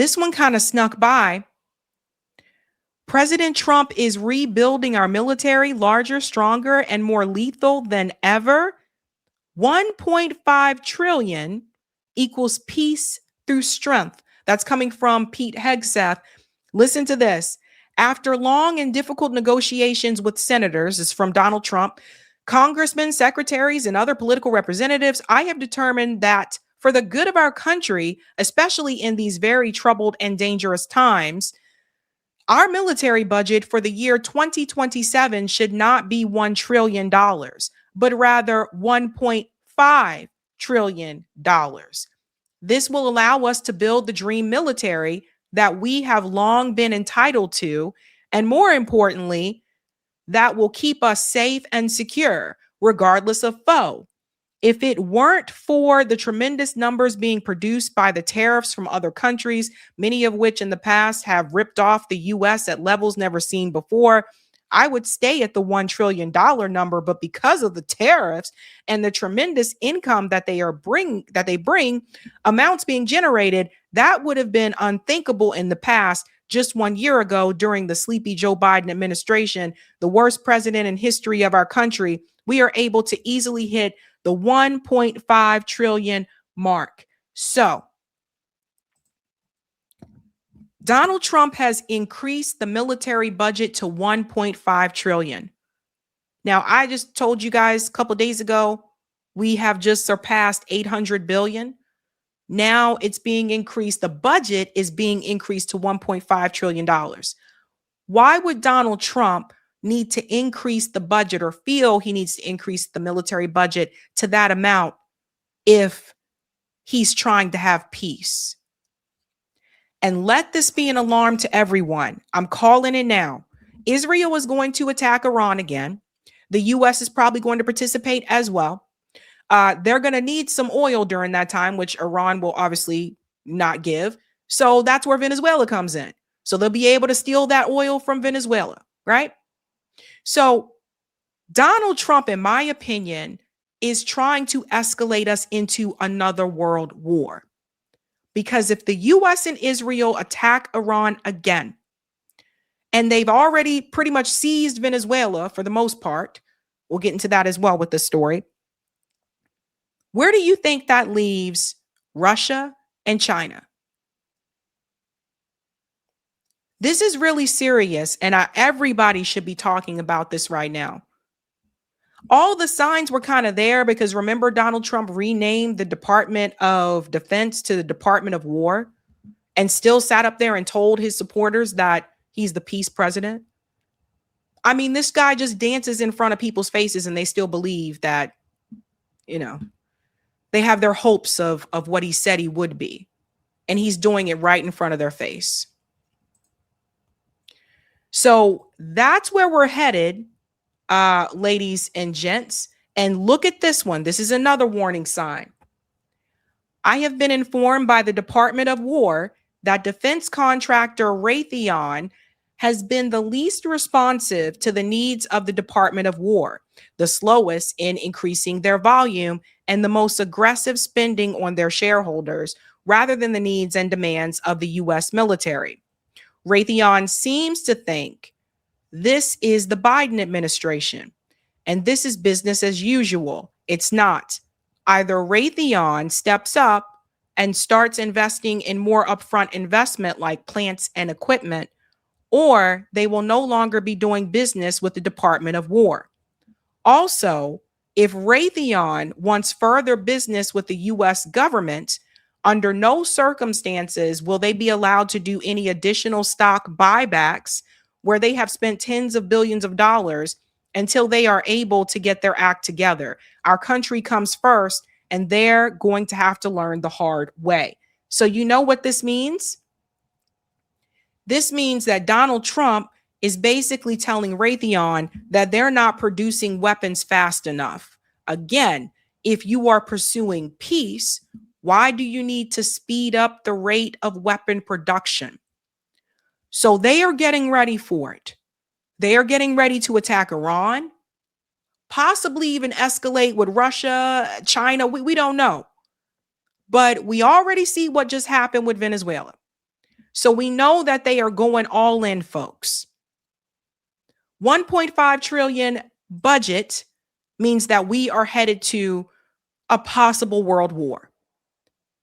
This one kind of snuck by. President Trump is rebuilding our military larger, stronger, and more lethal than ever. 1.5 trillion equals peace through strength. That's coming from Pete Hegseth. Listen to this. After long and difficult negotiations with senators, this is from Donald Trump, congressmen, secretaries, and other political representatives, I have determined that for the good of our country, especially in these very troubled and dangerous times, our military budget for the year 2027 should not be $1 trillion, but rather $1.5 trillion. This will allow us to build the dream military that we have long been entitled to, and more importantly, that will keep us safe and secure, regardless of foe. If it weren't for the tremendous numbers being produced by the tariffs from other countries, many of which in the past have ripped off the US at levels never seen before, I would stay at the $1 trillion number. But because of the tariffs and the tremendous income that they bring, amounts being generated, that would have been unthinkable in the past. Just 1 year ago, during the sleepy Joe Biden administration, the worst president in history of our country, we are able to easily hit the 1.5 trillion mark. So Donald Trump has increased the military budget to 1.5 trillion. Now, I just told you guys a couple of days ago, we have just surpassed 800 billion. Now it's being increased. The budget is being increased to $1.5 trillion. Why would Donald Trump need to increase the budget or feel he needs to increase the military budget to that amount if he's trying to have peace? And let this be an alarm to everyone. I'm calling it now. Israel is going to attack Iran again. The U.S. is probably going to participate as well. They're going to need some oil during that time, which Iran will obviously not give. So that's where Venezuela comes in. So they'll be able to steal that oil from Venezuela, right? So Donald Trump, in my opinion, is trying to escalate us into another world war. Because if the U.S. and Israel attack Iran again, and they've already pretty much seized Venezuela for the most part, we'll get into that as well with this story. Where do you think that leaves Russia and China? This is really serious, and everybody should be talking about this right now. All the signs were kind of there because remember, Donald Trump renamed the Department of Defense to the Department of War and still sat up there and told his supporters that he's the peace president. I mean, this guy just dances in front of people's faces and they still believe that, they have their hopes of what he said he would be. And he's doing it right in front of their face. So that's where we're headed, ladies and gents. And look at this one. This is another warning sign. I have been informed by the Department of War that defense contractor Raytheon has been the least responsive to the needs of the Department of War, the slowest in increasing their volume, and the most aggressive spending on their shareholders rather than the needs and demands of the U.S. military. Raytheon seems to think this is the Biden administration, and this is business as usual. It's not. Either Raytheon steps up and starts investing in more upfront investment like plants and equipment, or they will no longer be doing business with the Department of War. Also, if Raytheon wants further business with the U.S. government, under no circumstances will they be allowed to do any additional stock buybacks where they have spent tens of billions of dollars until they are able to get their act together. Our country comes first, and they're going to have to learn the hard way. So you know what this means? This means that Donald Trump is basically telling Raytheon that they're not producing weapons fast enough. Again, if you are pursuing peace, why do you need to speed up the rate of weapon production? So they are getting ready for it. They are getting ready to attack Iran, possibly even escalate with Russia, China. We don't know. But we already see what just happened with Venezuela. So we know that they are going all in, folks. 1.5 trillion budget means that we are headed to a possible world war.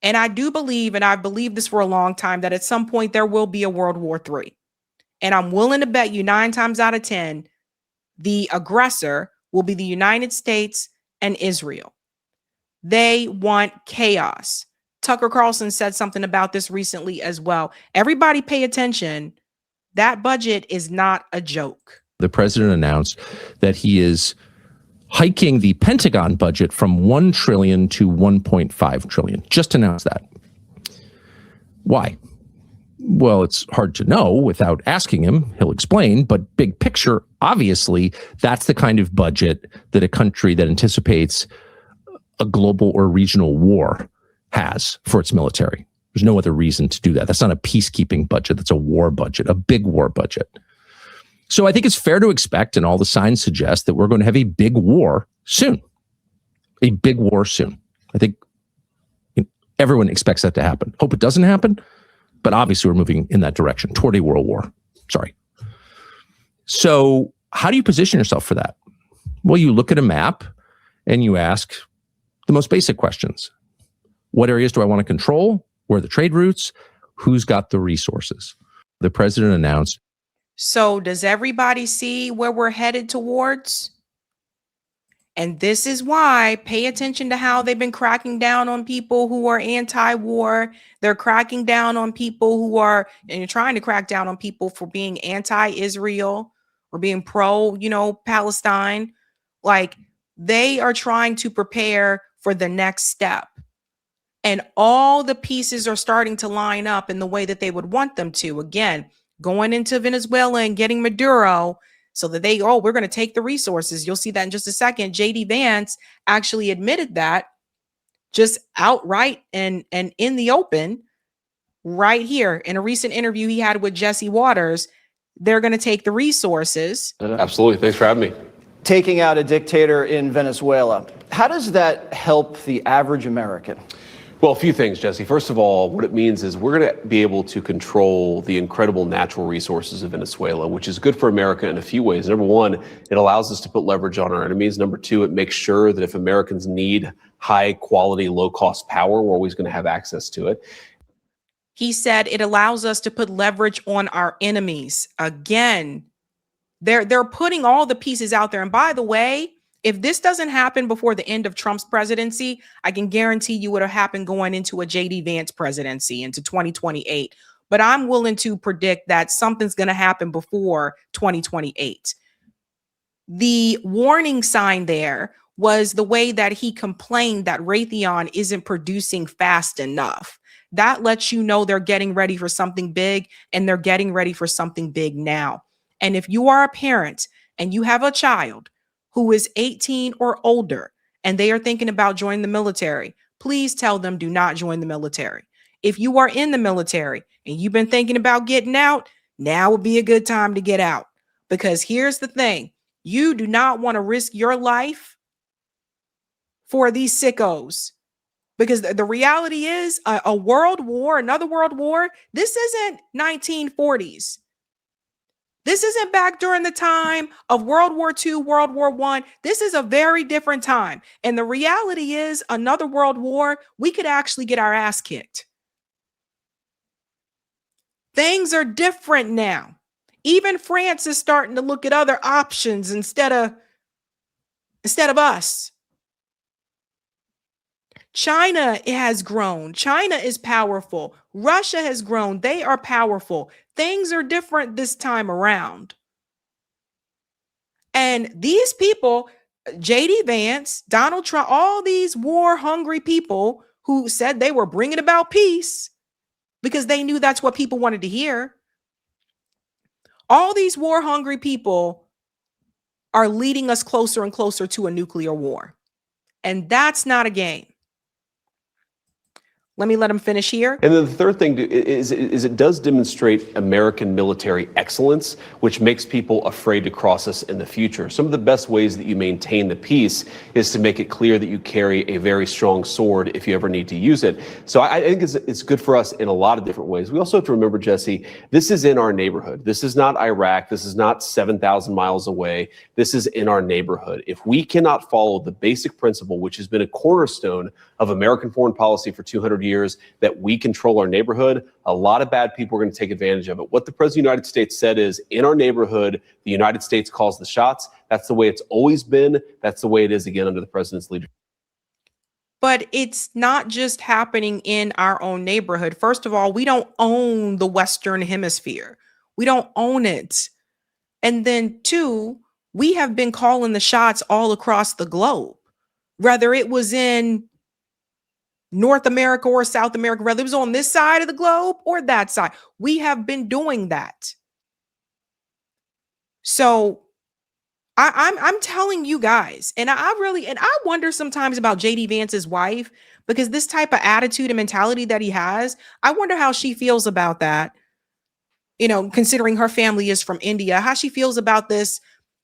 And I do believe, and I believe this for a long time, that at some point there will be a World War III. And I'm willing to bet you 9 times out of 10, the aggressor will be the United States and Israel. They want chaos. Tucker Carlson said something about this recently as well. Everybody pay attention. That budget is not a joke. The president announced that he is hiking the Pentagon budget from 1 trillion to 1.5 trillion. Just announced that. Why? Well, it's hard to know without asking him. He'll explain. But big picture, obviously, that's the kind of budget that a country that anticipates a global or regional war has for its military. There's no other reason to do that. That's not a peacekeeping budget. That's a war budget, a big war budget. So I think it's fair to expect, and all the signs suggest, that we're going to have a big war soon. A big war soon. I think everyone expects that to happen. Hope it doesn't happen, but obviously we're moving in that direction, toward a world war. Sorry. So how do you position yourself for that? Well, you look at a map and you ask the most basic questions. What areas do I want to control? Where are the trade routes? Who's got the resources? The president announced. So does everybody see where we're headed towards? And this is why pay attention to how they've been cracking down on people who are anti-war. They're cracking down on people who are, and you're trying to crack down on people for being anti-Israel or being pro, Palestine. Like, they are trying to prepare for the next step. And all the pieces are starting to line up in the way that they would want them to. Again, going into Venezuela and getting Maduro so that we're going to take the resources. You'll see that in just a second. J.D. Vance actually admitted that just outright and in the open right here in a recent interview he had with Jesse Waters. They're going to take the resources. Absolutely. Thanks for having me. Taking out a dictator in Venezuela. How does that help the average American? Well, a few things, Jesse. First of all, what it means is we're going to be able to control the incredible natural resources of Venezuela, which is good for America in a few ways. Number one, it allows us to put leverage on our enemies. Number two, it makes sure that if Americans need high quality, low cost power, we're always going to have access to it. He said it allows us to put leverage on our enemies. Again, they're putting all the pieces out there. And by the way, if this doesn't happen before the end of Trump's presidency, I can guarantee you it'll happen going into a J.D. Vance presidency into 2028. But I'm willing to predict that something's going to happen before 2028. The warning sign there was the way that he complained that Raytheon isn't producing fast enough. That lets you know they're getting ready for something big, and they're getting ready for something big now. And if you are a parent and you have a child who is 18 or older and they are thinking about joining the military, please tell them do not join the military. If you are in the military and you've been thinking about getting out, now would be a good time to get out. Because here's the thing, you do not want to risk your life for these sickos. Because the reality is a world war, another world war, this isn't 1940s. This isn't back during the time of World War II, World War I. This is a very different time. And the reality is another world war, we could actually get our ass kicked. Things are different now. Even France is starting to look at other options instead of us. China has grown. China is powerful. Russia has grown. They are powerful. Things are different this time around. And these people, J.D. Vance, Donald Trump, all these war-hungry people who said they were bringing about peace because they knew that's what people wanted to hear. All these war-hungry people are leading us closer and closer to a nuclear war. And that's not a game. let him finish here. And then the third thing is it does demonstrate American military excellence, which makes people afraid to cross us in the future. Some of the best ways that you maintain the peace is to make it clear that you carry a very strong sword if you ever need to use it. So I think it's good for us in a lot of different ways. We also have to remember, Jesse, this is in our neighborhood. This is not Iraq. This is not 7,000 miles away. This is in our neighborhood. If we cannot follow the basic principle, which has been a cornerstone of American foreign policy for 200 years, that we control our neighborhood, a lot of bad people are going to take advantage of it. What the President of the United States said is, in our neighborhood, the United States calls the shots. That's the way it's always been. That's the way it is again under the president's leadership. But it's not just happening in our own neighborhood. First of all, we don't own the Western Hemisphere. We don't own it. And then two, we have been calling the shots all across the globe, whether it was in North America or South America, whether it was on this side of the globe or that side. We have been doing that. So I'm telling you guys, and I wonder sometimes about JD Vance's wife, because this type of attitude and mentality that he has, I wonder how she feels about that. You know, considering her family is from India, how she feels about this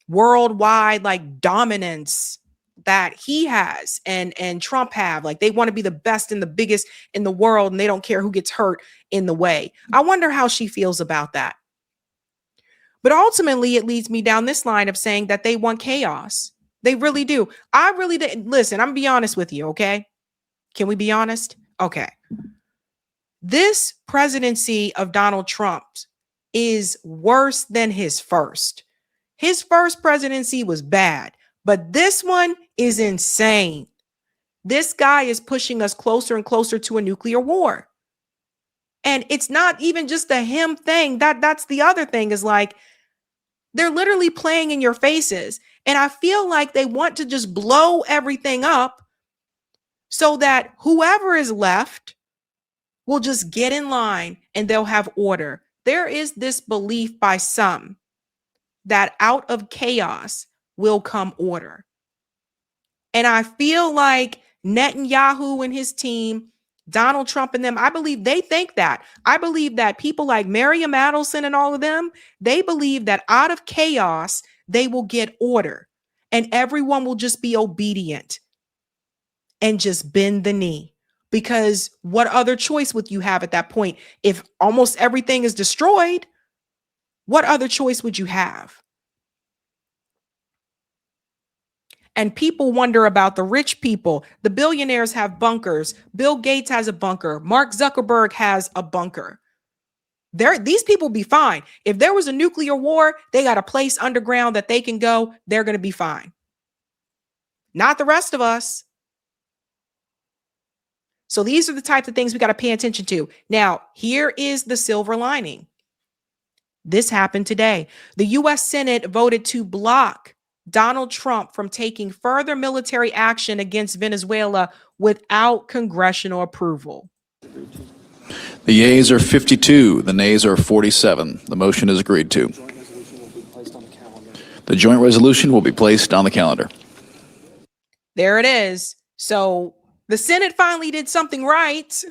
worldwide like dominance that he has and Trump have. Like, they want to be the best and the biggest in the world, and they don't care who gets hurt in the way. I wonder how she feels about that. But ultimately, it leads me down this line of saying that they want chaos. They really do. I really did. Listen, I'm gonna be honest with you, okay? Can we be honest? Okay. This presidency of Donald Trump is worse than his first. His first presidency was bad, but this one is insane. This guy is pushing us closer and closer to a nuclear war. And it's not even just a him thing. That's the other thing, is like, they're literally playing in your faces. And I feel like they want to just blow everything up so that whoever is left will just get in line and they'll have order. There is this belief by some that out of chaos will come order. And I feel like Netanyahu and his team, Donald Trump and them, I believe they think that. I believe that people like Miriam Adelson and all of them, they believe that out of chaos, they will get order and everyone will just be obedient and just bend the knee. Because what other choice would you have at that point? If almost everything is destroyed, what other choice would you have? And people wonder about the rich people. The billionaires have bunkers. Bill Gates has a bunker. Mark Zuckerberg has a bunker. These people be fine. If there was a nuclear war, they got a place underground that they can go. They're going to be fine. Not the rest of us. So these are the types of things we got to pay attention to. Now, here is the silver lining. This happened today. The U.S. Senate voted to block Donald Trump from taking further military action against Venezuela without congressional approval. The yeas are 52, the nays are 47. The motion is agreed to. The joint resolution will be placed on the calendar. There it is. So the Senate finally did something right.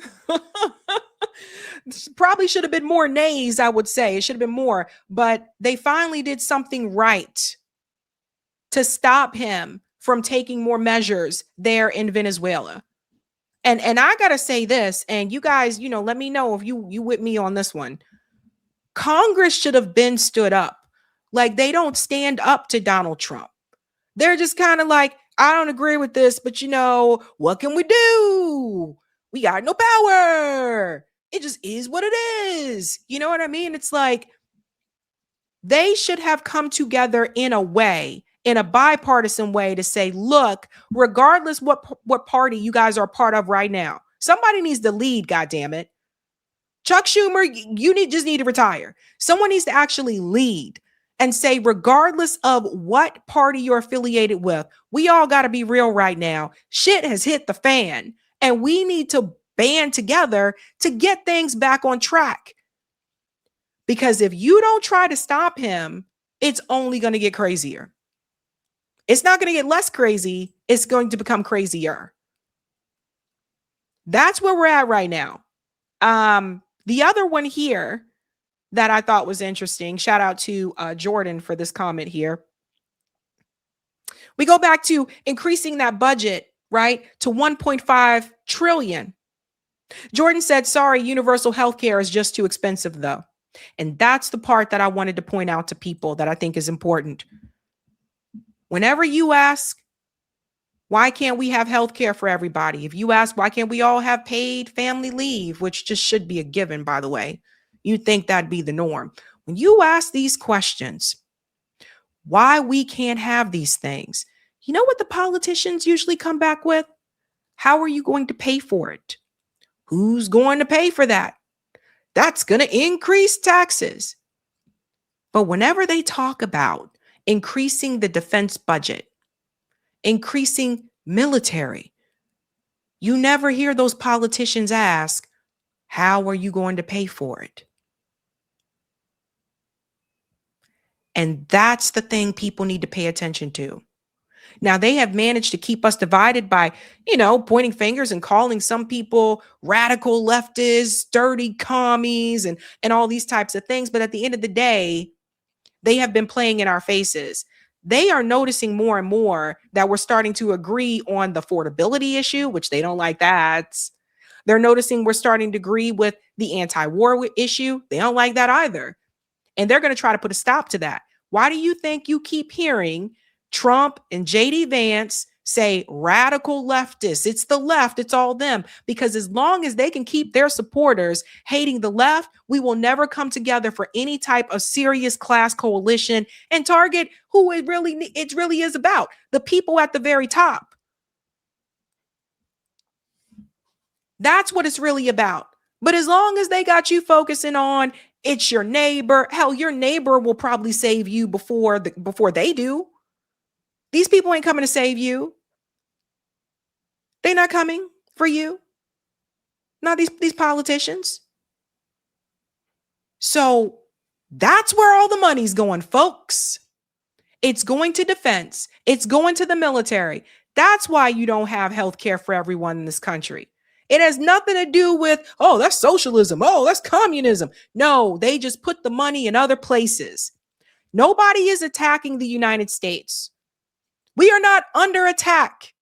Probably should have been more nays, I would say. It should have been more, but they finally did something right to stop him from taking more measures there in Venezuela. And I got to say this, and you guys, you know, let me know if you with me on this one. Congress should have been stood up. Like, they don't stand up to Donald Trump. They're just kind of like, I don't agree with this, but you know, what can we do? We got no power. It just is what it is. You know what I mean? It's like, they should have come together in a way, in a bipartisan way, to say, look, regardless what party you guys are part of right now, somebody needs to lead, goddammit. Chuck Schumer, you just need to retire. Someone needs to actually lead and say, regardless of what party you're affiliated with, we all got to be real right now. Shit has hit the fan, and we need to band together to get things back on track. Because if you don't try to stop him, it's only going to get crazier. It's not going to get less crazy. It's going to become crazier. That's where we're at right now. The other one here that I thought was interesting, shout out to Jordan for this comment here. We go back to increasing that budget, right, to 1.5 trillion. Jordan said, sorry, universal health care is just too expensive, though. And that's the part that I wanted to point out to people that I think is important. Whenever you ask, why can't we have health care for everybody? If you ask, why can't we all have paid family leave, which just should be a given, by the way, you'd think that'd be the norm. When you ask these questions, why we can't have these things, you know what the politicians usually come back with? How are you going to pay for it? Who's going to pay for that? That's going to increase taxes. But whenever they talk about increasing the defense budget, increasing military, you never hear those politicians ask, how are you going to pay for it? And that's the thing people need to pay attention to. Now, they have managed to keep us divided by, pointing fingers and calling some people radical leftists, dirty commies, and all these types of things. But at the end of the day, they have been playing in our faces. They are noticing more and more that we're starting to agree on the affordability issue, which they don't like that. They're noticing we're starting to agree with the anti-war issue. They don't like that either. And they're going to try to put a stop to that. Why do you think you keep hearing Trump and JD Vance say radical leftists? It's the left. It's all them. Because as long as they can keep their supporters hating the left, we will never come together for any type of serious class coalition and target who it really is about, the people at the very top. That's what it's really about. But as long as they got you focusing on it's your neighbor, hell, your neighbor will probably save you before they do. These people ain't coming to save you. They're not coming for you. Not these politicians. So that's where all the money's going, folks. It's going to defense. It's going to the military. That's why you don't have health care for everyone in this country. It has nothing to do with, oh, that's socialism. Oh, that's communism. No, they just put the money in other places. Nobody is attacking the United States. We are not under attack.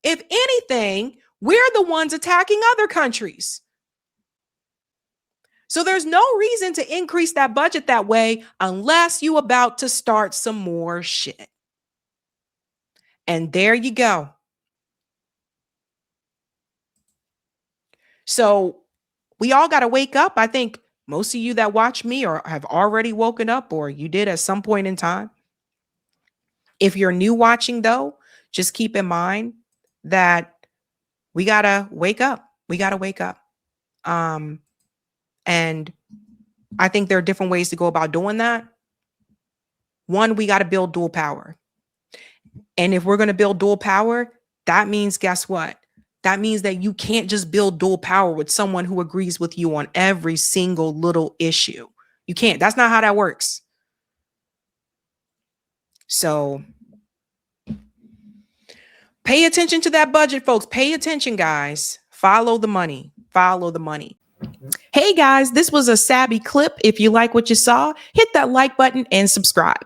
If anything, we're the ones attacking other countries. So there's no reason to increase that budget that way unless you're about to start some more shit. And there you go. So we all got to wake up. I think most of you that watch me or have already woken up, or you did at some point in time. If you're new watching, though, just keep in mind that we got to wake up. We got to wake up. And I think there are different ways to go about doing that. One, we got to build dual power. And if we're going to build dual power, that means, guess what? That means that you can't just build dual power with someone who agrees with you on every single little issue. You can't. That's not how that works. So pay attention to that budget, folks. Pay attention, guys. Follow the money. Follow the money. Hey, guys, this was a Sabby clip. If you like what you saw, hit that like button and subscribe.